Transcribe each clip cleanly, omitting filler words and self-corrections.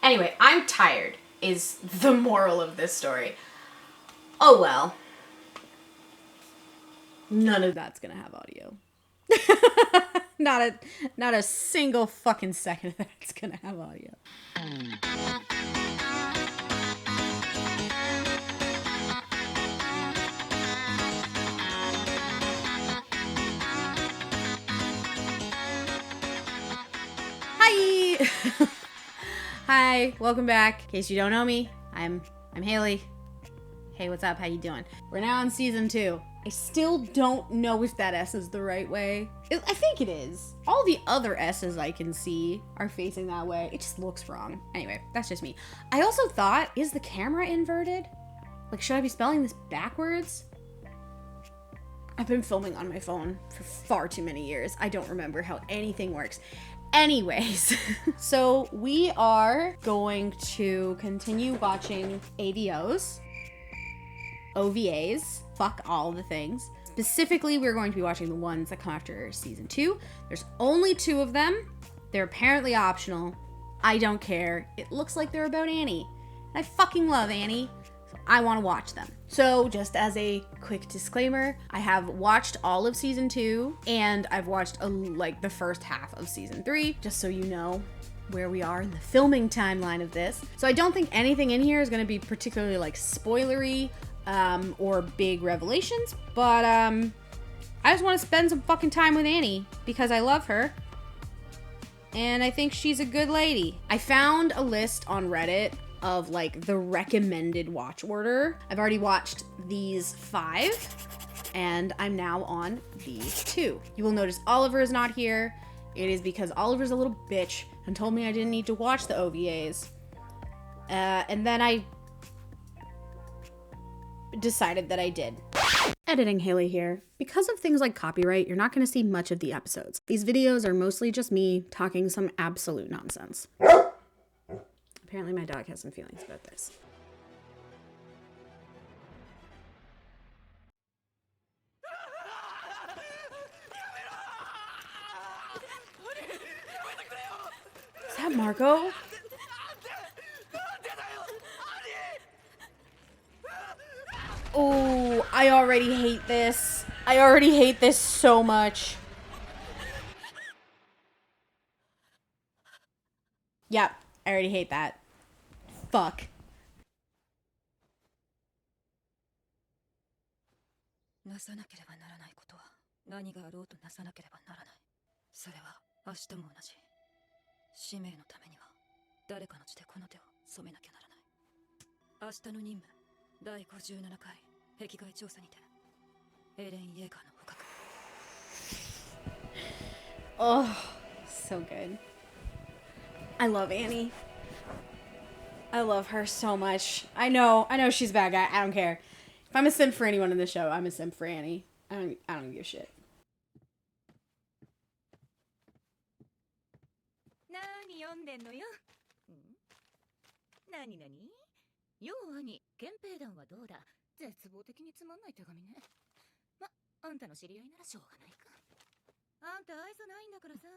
Anyway, I'm tired is the moral of this story. Oh well. None of that's gonna have audio. Not a single fucking second of that's gonna have audio. Hi! Hi, welcome back. In case you don't know me, I'm Hayley. Hey, what's up? How you doing? We're now on season 2. I still don't know if that S is the right way. I think it is. All the other S's I can see are facing that way. It just looks wrong. Anyway, that's just me. I also thought, is the camera inverted? Like, should I be spelling this backwards? I've been filming on my phone for far too many years. I don't remember how anything works. Anyways, so we are going to continue watching AVOs, OVAs, fuck all the things. Specifically, we're going to be watching the ones that come after season 2. There's only 2 of them. They're apparently optional. I don't care. It looks like they're about Annie. And I fucking love Annie, so I want to watch them. So just as a quick disclaimer, I have watched all of season 2 and I've watched the first half of season 3, just so you know where we are in the filming timeline of this. So I don't think anything in here is going to be particularly like spoilery or big revelations, but I just want to spend some fucking time with Annie because I love her and I think she's a good lady. I found a list on Reddit of like the recommended watch order. I've already watched these 5 and I'm now on these 2. You will notice Oliver is not here. It is because Oliver's a little bitch and told me I didn't need to watch the OVAs. And then I decided that I did. Editing Hayley here. Because of things like copyright, you're not going to see much of the episodes. These videos are mostly just me talking some absolute nonsense. Apparently my dog has some feelings about this. Is that Marco? Oh, I already hate this. I already hate this so much. Yep, I already hate that. Fuck. なさなければならないことは何があろうとなさなければならない。それは明日も同じ。使命のためには誰かの血でこの手を染めなきゃならない。明日の任務第57回壁外調査にてエレン・イェーガーの捕獲。Oh, so good. I love Annie. I love her so much. I know she's a bad guy. I don't care. If I'm a simp for anyone in this show, I'm a simp for Annie. I don't give a shit. 何読んでんのよ。何よう兄、憲兵団はどうだ。絶望的につまんない手紙ね。ま、あんたの知り合いならしょうがないか。あんた愛想ないんだからさ、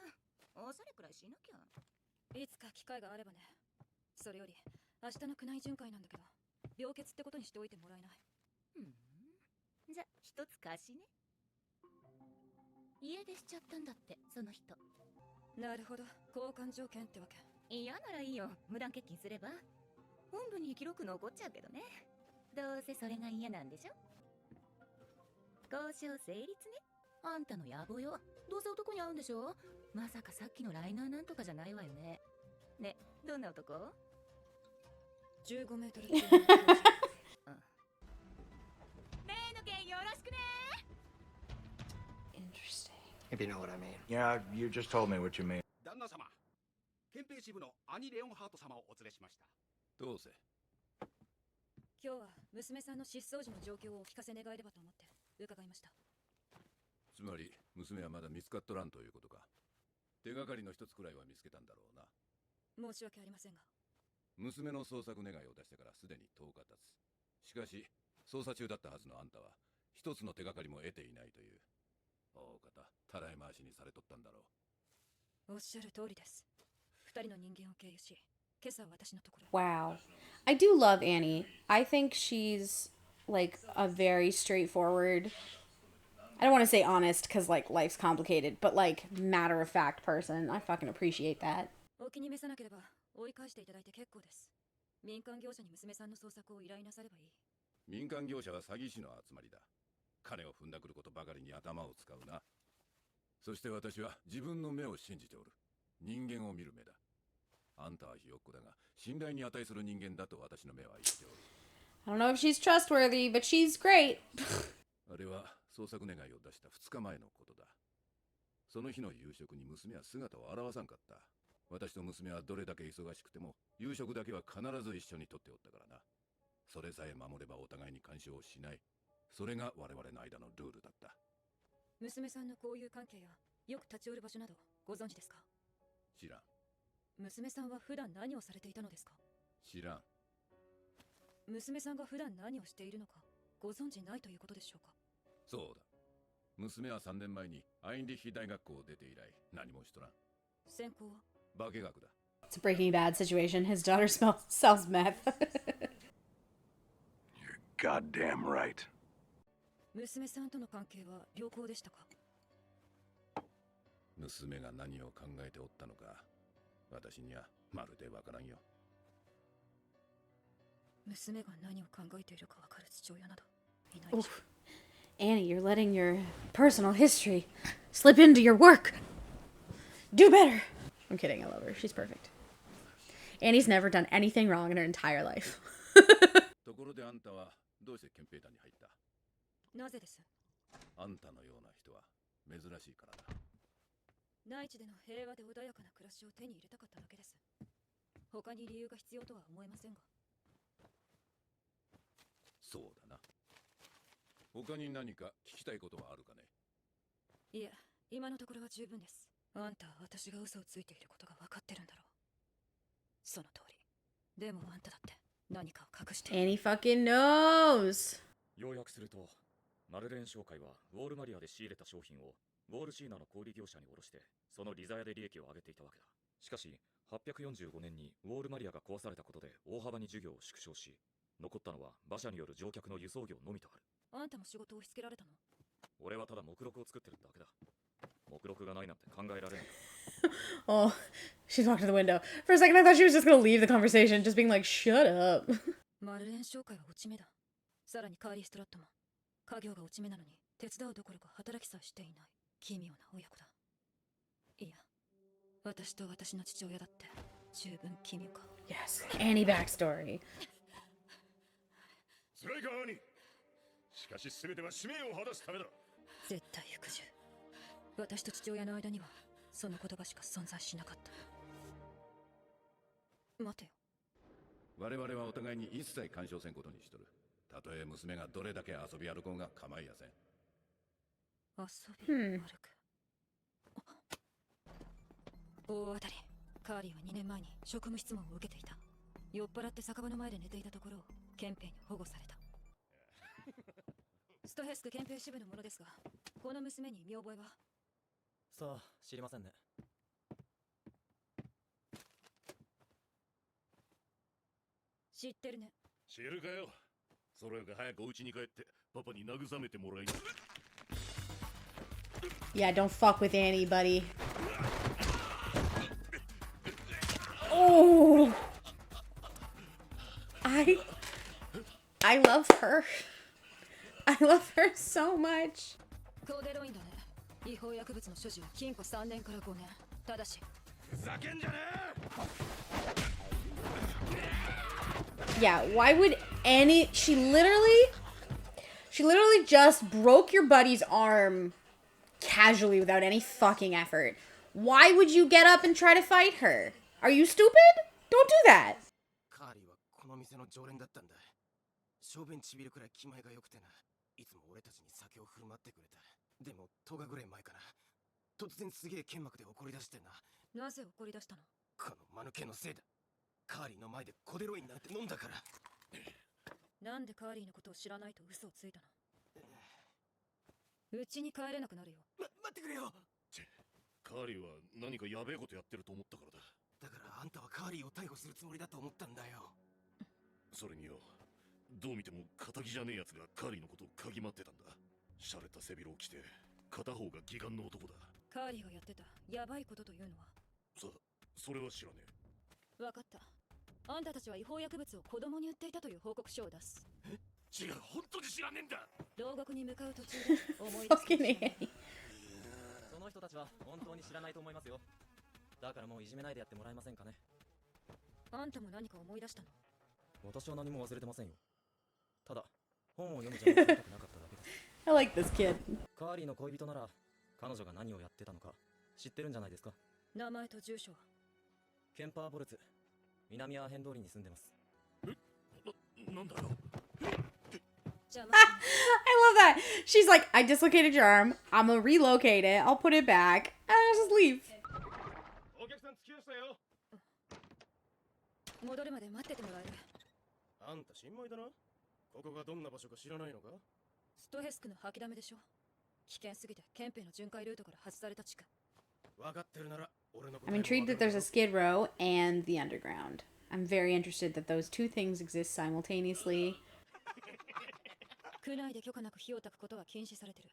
おしゃれくらいしなきゃ。いつか機会があればね。それより明日の宮内巡回なんだけど、病欠ってことにしておいてもらえない。じゃ、一つ貸しね。家出しちゃったんだって、その人。なるほど、交換条件ってわけ。嫌ならいいよ、無断欠勤すれば。本部に記録残っちゃうけどね。どうせそれが嫌なんでしょ。交渉成立ね。あんたの野望よ。どうせ男に会うんでしょ。まさかさっきのライナーなんとかじゃないわよね。ね、どんな男？15メートル。例の件よろしくね。Interesting. If you know what I mean. Yeah, you just told me what you mean. 旦那様、憲兵支部のアニ・レオンハート様をお連れしました。どうせ。今日は娘さんの失踪時の状況をお聞かせ願えればと思って伺いました。つまり娘はまだ見つかっとらんということか。手がかりの一つくらいは見つけたんだろうな。申し訳ありませんが。娘の捜索願いを出してからすでに10日経つ。しかし捜査中だったはずのあんたは一つの手がかりも得ていないという。大方たらい回しにされとったんだろう。おっしゃる通りです。2人の人間を経由し今朝私のところ Wow. I do love Annie. I think she's like a very straightforward, I don't want to say honest because like life's complicated, but like matter of fact person. I fucking appreciate that. お気に召さなければ追い返していただいて結構です。民間業者に娘さんの捜索を依頼なさればいい。民間業者は詐欺師の集まりだ。金を踏んだくることばかりに頭を使うな。そして私は自分の目を信じておる。人間を見る目だ。あんたはひよっこだが、信頼に値する人間だと私の目は言っておる。I don't know if she's trustworthy, but she's great. あれは捜索願いを出した2日前のことだ。その日の夕食に娘は姿を現さんかった。私と娘はどれだけ忙しくても夕食だけは必ず一緒にとっておったからな。それさえ守ればお互いに干渉をしない。それが我々の間のルールだった。娘さんの交友関係やよく立ち寄る場所などご存知ですか？知らん。娘さんは普段何をされていたのですか？知らん。娘さんが普段何をしているのかご存知ないということでしょうか？そうだ。娘は3年前にアインリッヒ大学校を出て以来何もしとらん。専攻は？化学だ。It's a Breaking Bad situation. His daughter sells meth. You're goddamn right. 娘さんとの関係は良好でしたか？娘が何を考えておったのか、私にはまるでわからんよ。娘が何を考えているかわかる父親などいないでしょ Oof. Annie, you're letting your personal history slip into your work. Do better. I'm kidding. I love her. She's perfect. Annie's never done anything wrong in her entire life. ところであんたはどうして憲兵団に入った？なぜです？あんたのような人は珍しいからだ。内地での平和で穏やかな暮らしを手に入れたかっただけです。他に理由が必要とは思えませんが。そうだな。他に何か聞きたいことはあるかね？いえ、今のところは十分です。あんたは私が嘘をついていることが分かってるんだろう。その通り。でもあんただって何かを隠している。 Annie fucking knows. 要約すると、マルレーン商会はウォールマリアで仕入れた商品をウォールシーナの小売業者に卸して、その利ザヤで利益を上げていたわけだ。しかし、845年にウォールマリアが壊されたことで大幅に事業を縮小し、残ったのは馬車による乗客の輸送業のみとある。あんたも仕事を押し付けられたの？俺はただ目録を作ってるだけだ。目録がないなんて考えられない。Oh, she walked to the window. For a second, I thought she was just gonna leave the conversation, just being like, shut up. マルレーン商会は落ち目だ。さらにカーリー・ストラットも家業が落ち目なのに手伝うどころか働きさえしていない奇妙な親子だ。いや、私と私の父親だって十分奇妙か。 Yes, Annie backstory. 辛いか兄。しかし全ては使命を果たすためだ。絶対服従。私と父親の間にはその言葉しか存在しなかった。待てよ。我々はお互いに一切干渉せんことにしとる。たとえ娘がどれだけ遊び歩こうが構いやせん。遊び歩く。大当たり。カーリーは2年前に職務質問を受けていた。酔っ払って酒場の前で寝ていたところを憲兵に保護された。ストヘスク憲兵支部のものですが、この娘に見覚えは？さあ、知りませんね。知ってるね。知るかよ。それが早くお家に帰ってパパに慰めてもらい。 Yeah, don't fuck with Annie, buddy. Oh, I love her. I love her so much. コデロインだね。違法薬物の所持は禁錮3年から5年。ただし、ふざけんじゃねえ。 Yeah, why would Annie? She literally just broke your buddy's arm casually without any fucking effort. Why would you get up and try to fight her? Are you stupid? Don't do that. カーリーはこの店の常連だったんだ。小便ちびるくらい気前が良くてな。いつも俺たちに酒を振る舞ってくれた。でも10日ぐらい前かな。突然すげえ剣幕で怒り出してな。なぜ怒り出したの？この間抜けのせいだ。カーリーの前でコデロインなんて飲んだから。なんでカーリーのことを知らないと嘘をついたの？うちに帰れなくなるよ。待ってくれよ。カーリーは何かやべえことやってると思ったからだ。だからあんたはカーリーを逮捕するつもりだと思ったんだよ。それによ、どう見ても仇じゃねえ奴がカーリーのことを嗅ぎ回ってたんだ。洒落た背広を着て片方が義眼の男だ。カーリーがやってたヤバいことというのは？それは知らねえ。わかった。あんたたちは違法薬物を子供に売っていたという報告書を出す。違う、本当に知らねえんだ。牢獄に向かう途中で思い出す。 Fucking Annie. その人たちは本当に知らないと思いますよ。だからもういじめないでやってもらえませんかね。あんたも何か思い出したの？私は何も忘れてませんよ。ただ本を読む邪魔をされたくなかっただけです。I like this kid. カーリーの恋人なら彼女が何をやってたのか知ってるんじゃないですか。名前と住所は？ケンパーボルツ、南アーヘン通りに住んでます。なんだよ。邪魔 I love that. She's like, I dislocated your arm. I'm gonna relocate it. I'll put it back. And I'll just leave. お客さん付き合いしたよ。戻るまで待っててもらえる？あんた新米だな。ここがどんな場所か知らないのか？ストヘスクの吐きだめでしょ。危険すぎて憲兵の巡回ルートから外された地区。分かってるなら俺の答 I'm えも intrigued that 分か there's る a skid row and the underground. I'm very interested that those two things exist simultaneously. 区内で許可なく火を焚くことは禁止されてる。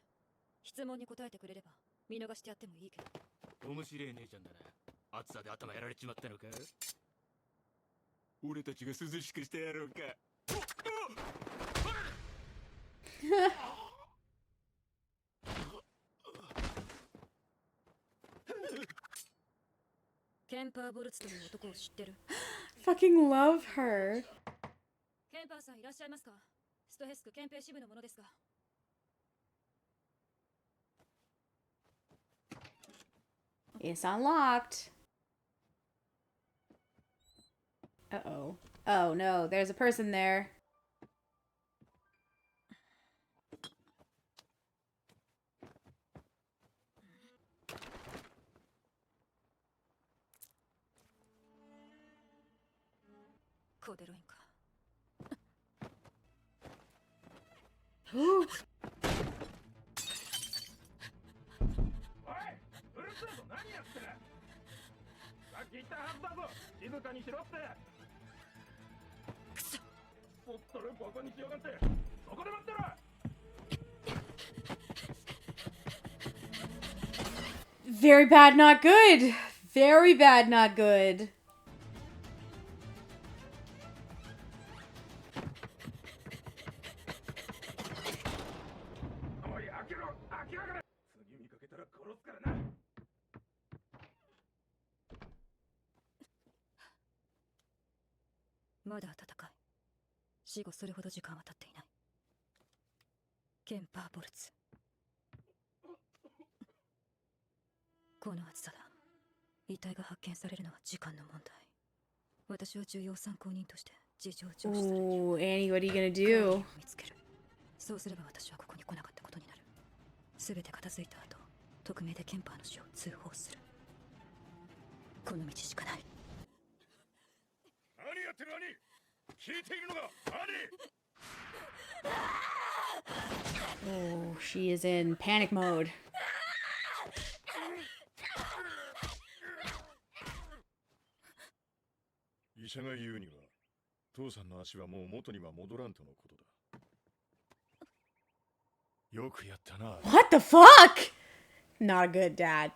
質問に答えてくれれば見逃してやってもいいけど。面白い姉ちゃんだな。暑さで頭やられちまったのか？俺たちが涼しくしてやろうか。ケンパー・ボルツという男を知ってる？ Fucking love her. ケンパーさんいらっしゃいますか？ストヘスク憲兵支部の者ですが。It's unlocked. Uh-oh. Oh no, there's a person there. コデロインか。おい、うるせえぞ、何やってる。さっき言ったはずだぞ、静かにしろって。くそ、ボットルバカにしやがって。そこで待ってろ。Very bad, not good. Very bad, not good. おい、開けろ、開けやがれ。次見かけたら殺すからな。まだ戦い。死後それほど時間は経っていない。ケンパー・ボルツ。この暑さだ。遺体が発見されるのは時間の問題。私は重要参考人として事情を聴取する。 Ooh, Annie, what are you gonna カーリー do? を見つける。そうすれば私はここに来なかったことになる。すべて片付いた後、匿名でケンパーの死を通報する。この道しかない。何やってる兄。聞いているのか兄。 Oh, she is in panic mode. 医者が言うには、父さんの足はもう元には戻らんとのことだ。よくやったな。 What the fuck? Not a good dad.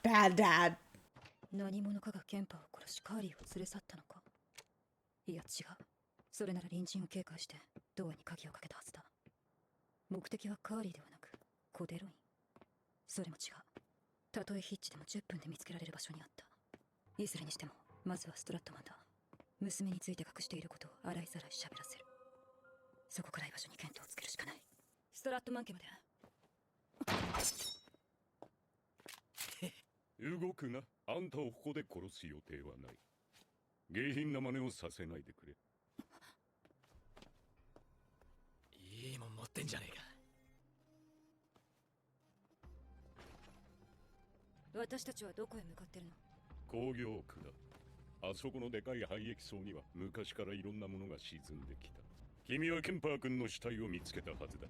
Bad dad. 何者かがケンパーを殺しカーリーを連れ去ったのか。いや違う。それなら隣人を警戒してドアに鍵をかけたはずだ。目的はカーリーではなくコデロイン。それも違う。たとえヒッチでも10分で見つけられる場所にあった。いずれにしてもまずはストラットマンだ。娘について隠していることを洗いざらい喋らせる。そこから居場所に見当をつけるしかない。ストラットマン家まで。動くな。あんたをここで殺す予定はない。下品な真似をさせないでくれ。いいもん持ってんじゃねえか。私たちはどこへ向かってるの？工業区だ。あそこのでかい廃液層には昔からいろんなものが沈んできた。君はケンパー君の死体を見つけたはずだ。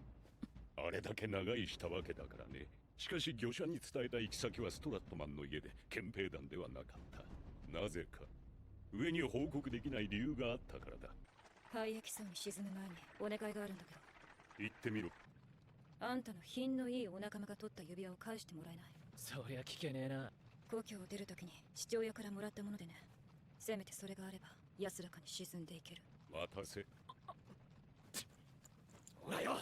あれだけ長いしたわけだからね。しかし業者に伝えた行き先はストラットマンの家で憲兵団ではなかった。なぜか上に報告できない理由があったからだ。廃液層に沈む前にお願いがあるんだけど、言ってみろ。あんたの品のいいお仲間が取った指輪を返してもらえない？そりゃ聞けねえな。故郷を出るときに父親からもらったものでね。せめてそれがあれば安らかに沈んでいける。渡せ。ほらよ。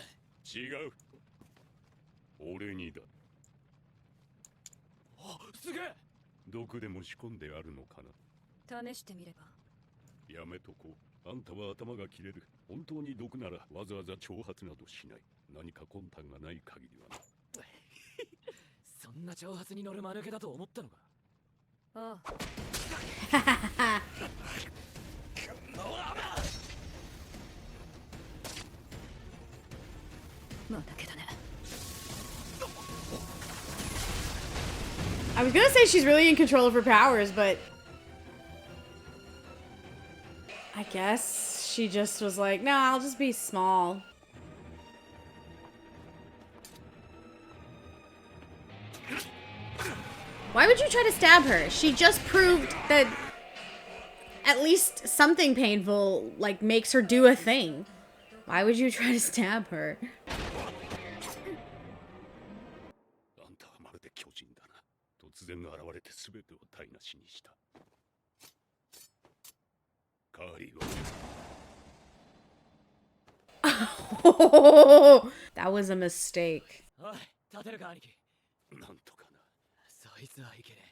違う。俺にだ。あ、すげえ。毒でも仕込んであるのかな。試してみれば。やめとこう。あんたは頭が切れる。本当に毒ならわざわざ挑発などしない。何か魂胆がない限りはな。そんな挑発に乗る間抜けだと思ったのか。ああ。まだけだね。I was gonna say she's really in control of her powers, but I guess she just was like, no, I'll just be small. Why would you try to stab her? She just proved that at least something painful, like, makes her do a thing. Why would you try to stab her? あんたはまるで巨人だな。突然現れて全てを台無しにした。カーリーはThat was a mistake. おい、立てるか兄貴。なんとかな。そいつはいけねえ。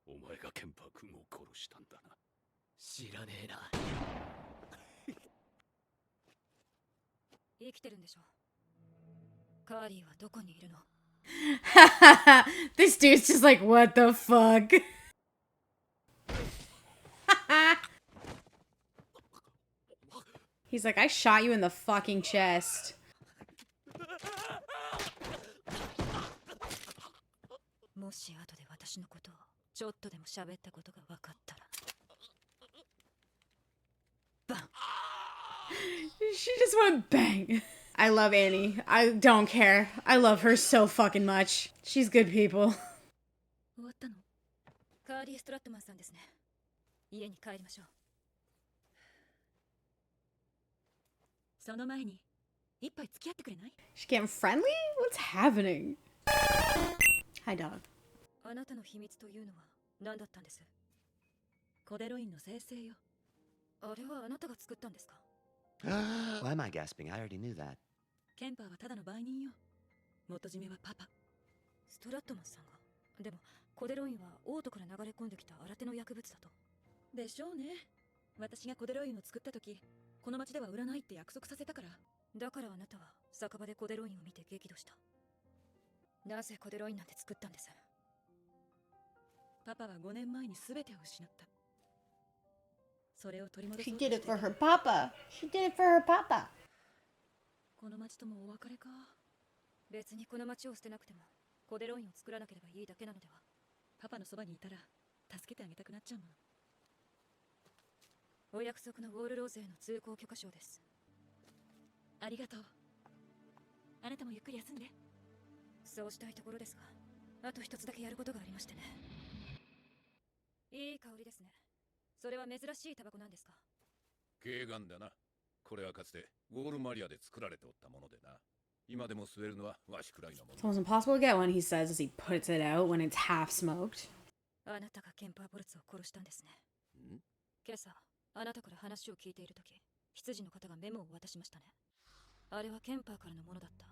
お前がケンパー君を殺したんだな。知らねえな。生きてるんでしょ。カーリーはどこにいるの？This dude's just like, what the fuck? He's like, I shot you in the fucking chest. もし後で私のことをちょっとでも喋ったことが分かったら。バン。She just went bang. I love Annie. I don't care. I love her so fucking much. She's good people. 終わったの？カーリー・ストラットマンさんですね。家に帰りましょう。その前に一杯付き合ってくれない？ She getting friendly? What's happening? Hi, dog. あなたの秘密というのは何だったんです？コデロインの生成よ。あれはあなたが作ったんですか？ Why am I gasping? I already knew that. ケンパーはただの売人よ。元締めはパパ。ストラットマンさんが。でもコデロインはオートから流れ込んできた新手の薬物だと。でしょうね。私がコデロインを作った時、この町では売らないって約束させたから。だからあなたは酒場でコデロインを見て激怒した。なぜコデロインなんて作ったんです？パパは5年前に全てを失った。それを取り戻 She そうと did し it て。 for her papa. She did it for her papa. この町ともお別れか。別にこの町を捨てなくてもコデロインを作らなければいいだけなのでは？パパのそばにいたら助けてあげたくなっちゃうもの。お約束のウォールローゼへの通行許可証です。ありがとう。あなたもゆっくり休んで。そうしたいところですが、あと一つだけやることがありましてね。いい香りですね。それは珍しいタバコなんですか？軽眼だな。これはかつてウォールマリアで作られておったものでな。今でも吸えるのはわしくらいのもの。It's almost impossible to get one, he says as he puts it out when it's half smoked. あなたがケンパー・ボルツを殺したんですね。ん？今朝、あなたから話を聞いているとき、執事の方がメモを渡しましたね。あれはケンパーからのものだった。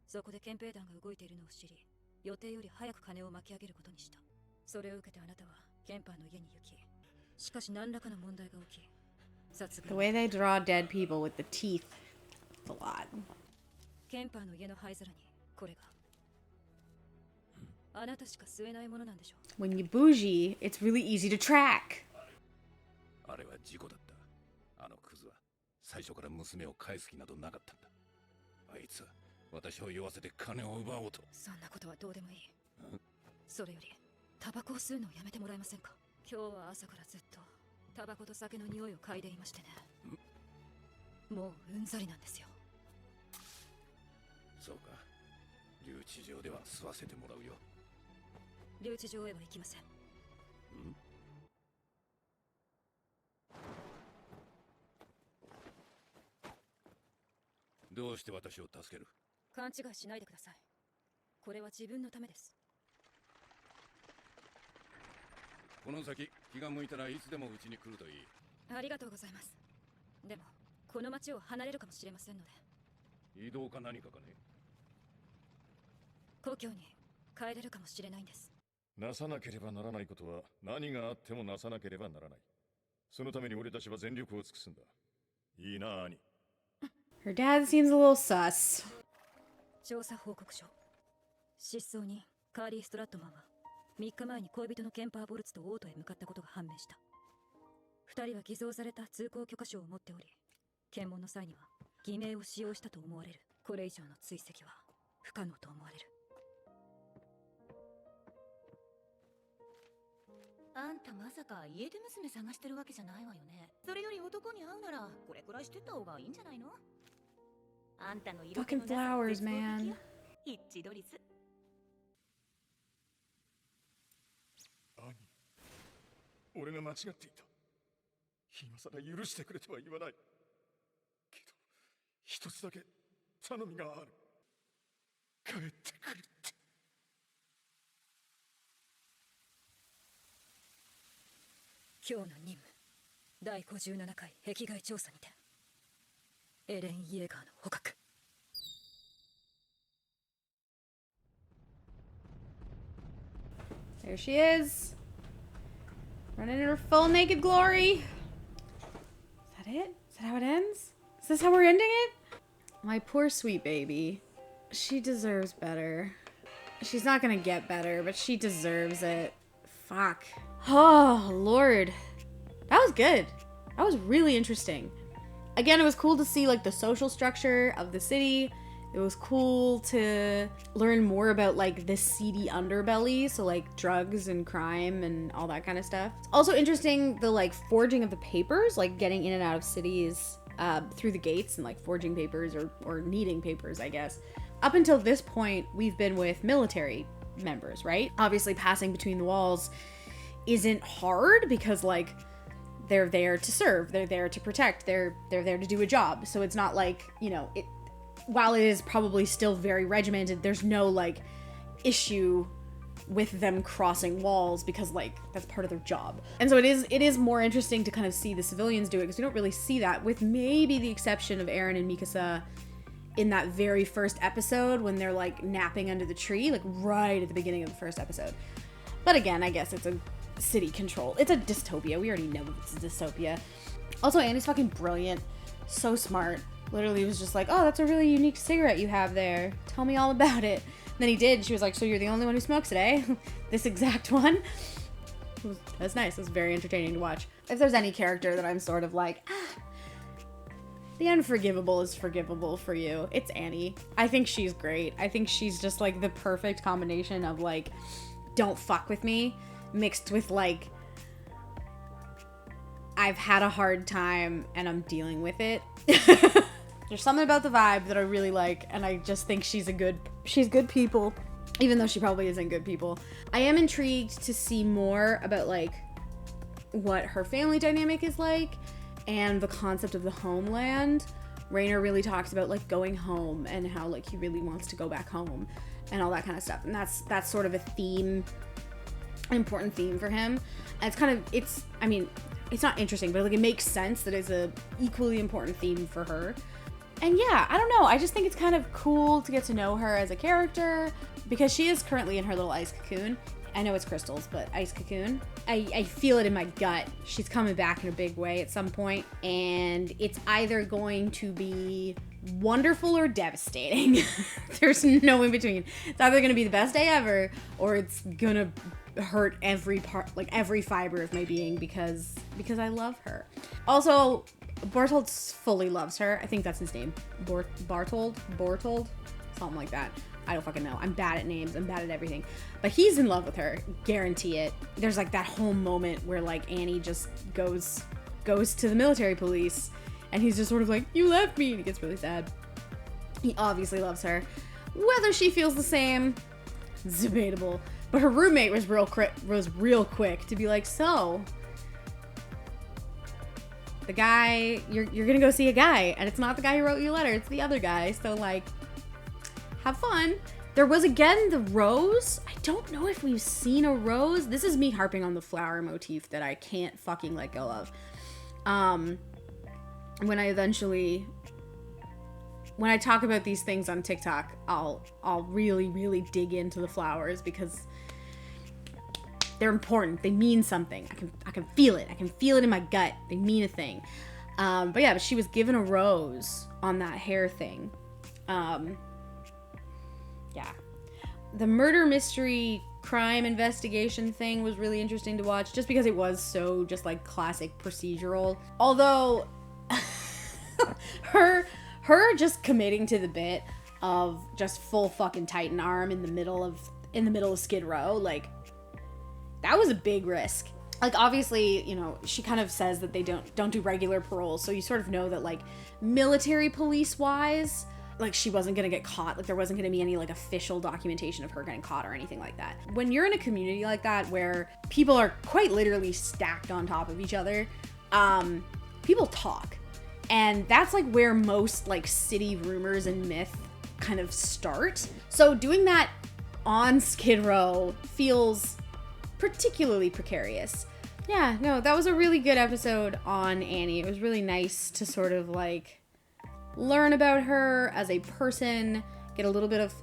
そこで憲兵団が動いているのを知り、予定より早く金を巻き上げることにした。それを受けてあなたはケンパーの家に行き、しかし何らかの問題が起き、殺 The 害。 way they draw dead people with the teeth. It's a lot. ケンパーの家の灰皿にこれが。あなたしか吸えないものなんでしょう。 When you bougie, it's really easy to track. あれは事故だった。あのクズは最初から娘を返す気などなかったんだ。あいつは私を酔わせて金を奪おうと。そんなことはどうでもいい。それよりタバコを吸うのをやめてもらえませんか？今日は朝からずっとタバコと酒の匂いを嗅いでいましてね。もううんざりなんですよ。そうか。留置場では吸わせてもらうよ。留置場へは行きません。どうして私を助ける？勘違いしないでください。これは自分のためです。この先気が向いたらいつでもうちに来るといい。ありがとうございます。でもこの町を離れるかもしれませんので。移動か何かかね？故郷に帰れるかもしれないんです。なさなければならないことは何があってもなさなければならない。そのために俺たちは全力を尽くすんだ。いいな、兄。Her dad seems a little sus. 調査報告書。失踪人カーリー・ストラットマンは3日前に恋人のケンパー・ボルツとオートへ向かったことが判明した。2人は偽造された通行許可証を持っており、検問の際には偽名を使用したと思われる。これ以上の追跡は不可能と思われる。あんたまさか家出娘探してるわけじゃないわよね。それより男に会うならこれくらいしてった方がいいんじゃないの？あんたの色気の Fucking flowers, man. 一致ドリス。兄、俺が間違っていた。今さら許してくれとは言わない。けど、一つだけ頼みがある。帰ってくるって。今日の任務、第57回壁外調査にてエレン・イエーガーの捕獲。There she is. Running in her full naked glory. Is that it? Is that how it ends? Is this how we're ending it? My poor sweet baby. She deserves better. She's not gonna get better, but she deserves it. Fuck. Oh, Lord. That was good. That was really interesting. Again, it was cool to see like the social structure of the city. It was cool to learn more about like the seedy underbelly, so like drugs and crime and all that kind of stuff. It's also interesting the like forging of the papers, like getting in and out of cities through the gates and like forging papers or needing papers, I guess. Up until this point, we've been with military members, right? Obviously passing between the walls isn't hard because like they're there to serve, they're there to protect, they're there to do a job. So it's not like, you know, while it is probably still very regimented, there's no like issue with them crossing walls because like that's part of their job. And so it is more interesting to kind of see the civilians do it because we don't really see that, with maybe the exception of Eren and Mikasa in that very first episode when they're like napping under the tree, like right at the beginning of the first episode. But again, I guess it's a city control. It's a dystopia. We already know it's a dystopia. Also, Annie's fucking brilliant. So smart. Literally was just like, oh, that's a really unique cigarette you have there. Tell me all about it. And then he did. She was like, so you're the only one who smokes today? This exact one? That's nice. It was very entertaining to watch. If there's any character that I'm sort of like, the unforgivable is forgivable for you, it's Annie. I think she's great. I think she's just like the perfect combination of like, don't fuck with me, mixed with like, I've had a hard time and I'm dealing with it. There's something about the vibe that I really like, and I just think she's good people, even though she probably isn't good people. I am intrigued to see more about like what her family dynamic is like and the concept of the homeland. Rainer really talks about like going home and how like he really wants to go back home and all that kind of stuff. And that's sort of a theme, an important theme for him. And it's not interesting, but like it makes sense that it's a equally important theme for her. And yeah, I don't know. I just think it's kind of cool to get to know her as a character because she is currently in her little ice cocoon. I know it's crystals, but ice cocoon. I feel it in my gut. She's coming back in a big way at some point, and it's either going to be wonderful or devastating. There's no in between. It's either going to be the best day ever, or it's gonna hurt every part, like every fiber of my being because I love her. Also, Bartold fully loves her. I think that's his name. Bartold? Something like that. I don't fucking know. I'm bad at names. I'm bad at everything. But he's in love with her. Guarantee it. There's like that whole moment where like Annie just goes to the military police and he's just sort of like, you left me, and he gets really sad. He obviously loves her. Whether she feels the same is debatable. But her roommate was real quick to be like, so The guy, you're gonna go see a guy, and it's not the guy who wrote you a letter, it's the other guy. So like, have fun. There was again the rose. I don't know if we've seen a rose. This is me harping on the flower motif that I can't fucking let go of. When I talk about these things on TikTok, I'll really, really dig into the flowers because they're important. They mean something. I can feel it. I can feel it in my gut. They mean a thing. But she was given a rose on that hair thing. The murder mystery crime investigation thing was really interesting to watch just because it was so just like classic procedural. Although her just committing to the bit of just full fucking Titan arm in the middle of Skid Row, like that was a big risk. Like obviously, you know, she kind of says that they don't do regular paroles, so you sort of know that like military police wise, like she wasn't gonna get caught. Like there wasn't gonna be any like official documentation of her getting caught or anything like that. When you're in a community like that where people are quite literally stacked on top of each other, people talk. And that's like where most like city rumors and myth kind of start. So doing that on Skid Row feels particularly precarious. Yeah, no, that was a really good episode on Annie. It was really nice to sort of like learn about her as a person, get a little bit of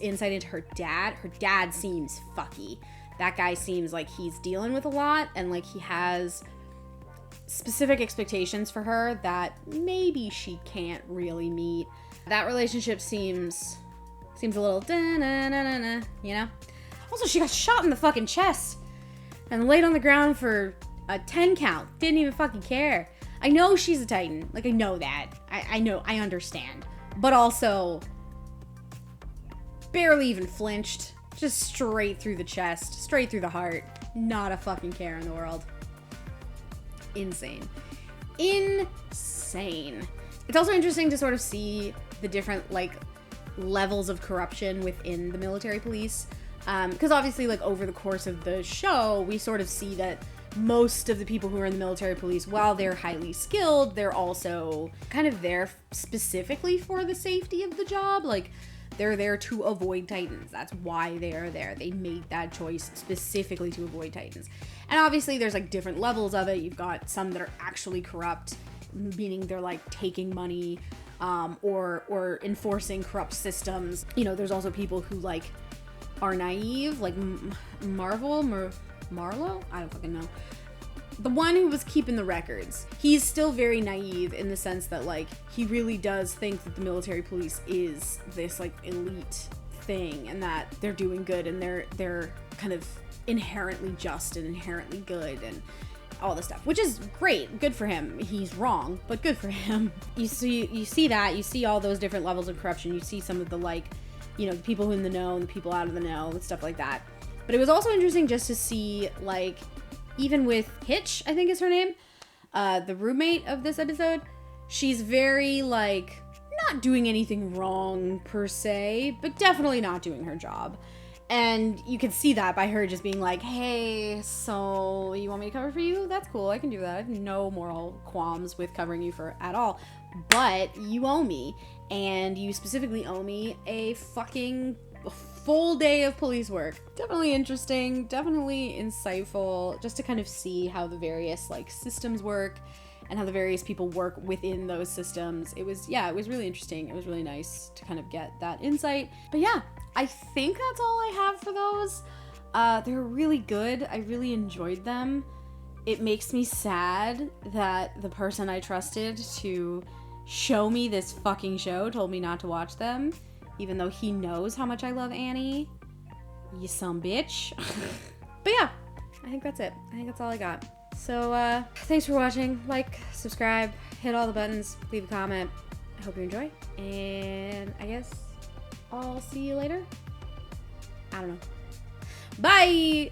insight into her dad. Her dad seems fucky. That guy seems like he's dealing with a lot and like he has specific expectations for her that maybe she can't really meet. That relationship seems a little da-na-na-na-na, you know? Also, she got shot in the fucking chest and laid on the ground for a 10 count. Didn't even fucking care. I know she's a Titan. Like, I know that. I know, I understand. But also, barely even flinched. Just straight through the chest, straight through the heart. Not a fucking care in the world. Insane. Insane. It's also interesting to sort of see the different, like, levels of corruption within the military police. Because obviously, like, over the course of the show, we sort of see that most of the people who are in the military police, while they're highly skilled, they're also kind of there specifically for the safety of the job. Like, they're there to avoid Titans. That's why they are there. They made that choice specifically to avoid Titans. And obviously, there's, like, different levels of it. You've got some that are actually corrupt, meaning they're, like, taking money, or enforcing corrupt systems. You know, there's also people who, like, are naive, like Marlo? I don't fucking know. The one who was keeping the records. He's still very naive in the sense that, like, he really does think that the military police is this, like, elite thing and that they're doing good and they're kind of inherently just and inherently good and all this stuff, which is great. Good for him. He's wrong, but good for him. You see that. You see all those different levels of corruption. You see some of the, like, you know, the people in the know and the people out of the know and stuff like that. But it was also interesting just to see, like, even with Hitch, I think is her name, the roommate of this episode, she's very, like, not doing anything wrong per se, but definitely not doing her job. And you can see that by her just being like, hey, so you want me to cover for you? That's cool, I can do that. I have no moral qualms with covering you for at all. But you owe me, and you specifically owe me a fucking full day of police work. Definitely interesting, definitely insightful, just to kind of see how the various, like, systems work and how the various people work within those systems. It was really interesting. It was really nice to kind of get that insight. But yeah, I think that's all I have for those. They're really good. I really enjoyed them. It makes me sad that the person I trusted to show me this fucking show told me not to watch them, even though he knows how much I love Annie. You some bitch. But yeah, I think that's it. I think that's all I got. So, thanks for watching. Like, subscribe, hit all the buttons, leave a comment. I hope you enjoy. And I guess I'll see you later. I don't know. Bye!